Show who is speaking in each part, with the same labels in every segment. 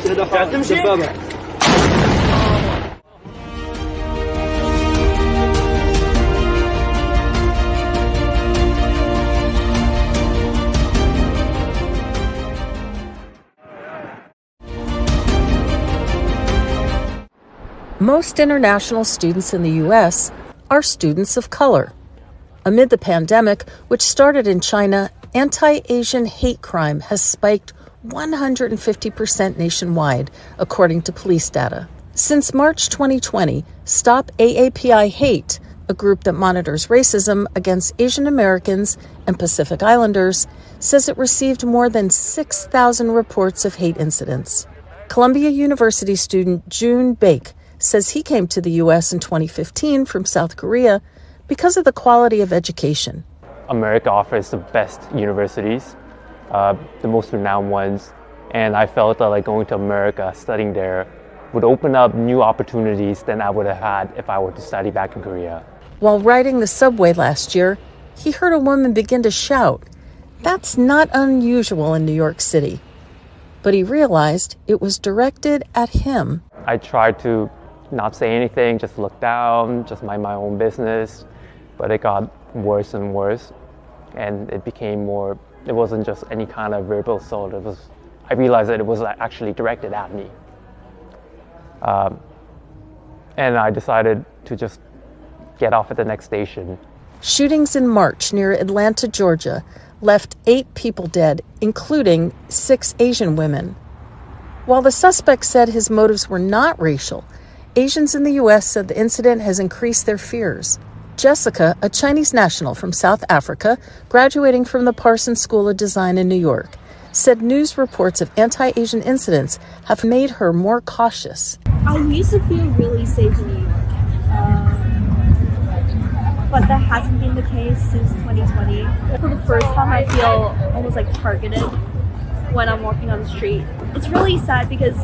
Speaker 1: Most international students in the U.S. are students of color. Amid the pandemic, which started in China, anti-Asian hate crime has spiked 150% nationwide, according to police data. Since March 2020, Stop AAPI Hate, a group that monitors racism against Asian Americans and Pacific Islanders, says it received more than 6,000 reports of hate incidents. Columbia University student June Baek says he came to the U.S. in 2015 from South Korea because of the quality of education.
Speaker 2: America offers the best universities, the most renowned ones, and I felt that going to America, studying there, would open up new opportunities than I would have had if I were to study back in Korea.
Speaker 1: While riding the subway last year, he heard a woman begin to shout. That's not unusual in New York City. But he realized it was directed at him.
Speaker 2: I tried to not say anything, just look down, just mind my own business. But it got worse and worse, and it became more, it wasn't just any kind of verbal assault, I realized that it was actually directed at me. And I decided to just get off at the next station.
Speaker 1: Shootings in March near Atlanta, Georgia, left 8 people dead, including 6 Asian women. While the suspect said his motives were not racial, Asians in the U.S. said the incident has increased their fears. Jessica, a Chinese national from South Africa, graduating from the Parsons School of Design in New York, said news reports of anti-Asian incidents have made her more cautious.
Speaker 3: I used to feel really safe in New York, but that hasn't been the case since 2020. For the first time, I feel almost targeted when I'm walking on the street. It's really sad because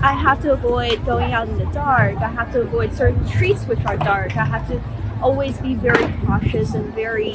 Speaker 3: I have to avoid going out in the dark. I have to avoid certain streets which are dark. I have to always be very cautious and very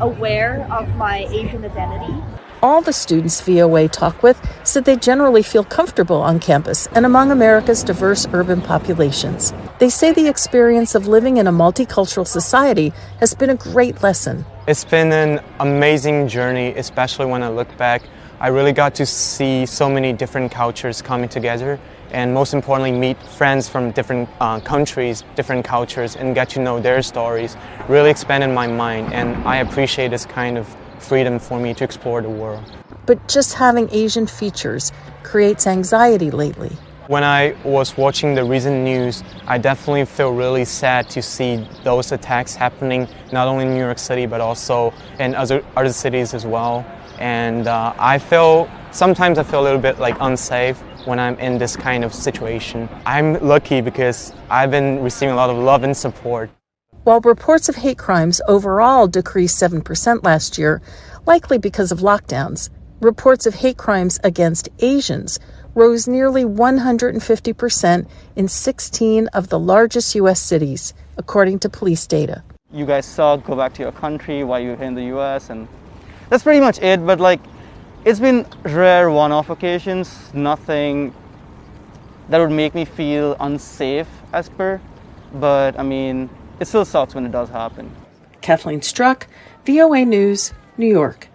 Speaker 3: aware of my Asian identity.
Speaker 1: All the students VOA talk with said they generally feel comfortable on campus and among America's diverse urban populations. They say the experience of living in a multicultural society has been a great lesson.
Speaker 4: It's been an amazing journey, especially when I look back. I really got to see so many different cultures coming together, and most importantly, meet friends from different countries, different cultures, and get to know their stories. Really expanded my mind, and I appreciate this kind of freedom for me to explore the world.
Speaker 1: But just having Asian features creates anxiety lately.
Speaker 4: When I was watching the recent news, I definitely feel really sad to see those attacks happening not only in New York City but also in other cities as well. And sometimes I feel a little bit unsafe when I'm in this kind of situation. I'm lucky because I've been receiving a lot of love and support.
Speaker 1: While reports of hate crimes overall decreased 7% last year, likely because of lockdowns, reports of hate crimes against Asians rose nearly 150% in 16 of the largest U.S. cities, according to police data.
Speaker 5: You guys suck, go back to your country while you're here in the U.S., and that's pretty much it. But it's been rare one-off occasions, nothing that would make me feel unsafe as per, but it still sucks when it does happen.
Speaker 1: Kathleen Struck, VOA News, New York.